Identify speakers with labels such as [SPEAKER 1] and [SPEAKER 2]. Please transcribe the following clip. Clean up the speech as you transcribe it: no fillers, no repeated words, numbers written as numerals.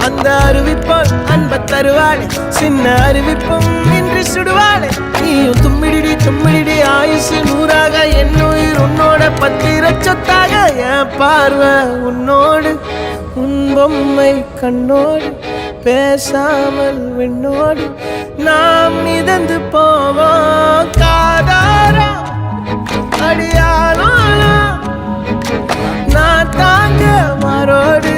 [SPEAKER 1] அந்த அறிவிப்போல் அன்ப தருவாளே சின்ன அறிவிப்பும் இன்றி சுடுவாளே நீயும் தும்மிடி தும்மிடி ஆயுசு நூறாக என் உயிர் உன்னோட பத்திர சொத்தாக என் பார்வை உன்னோடு உன் பொம்மை கண்ணோடு பேசாமல் விண்ணோடு நாம் மிதந்து போவோம் காதாரா அடியாளோ நான் தாங்க மாறோடு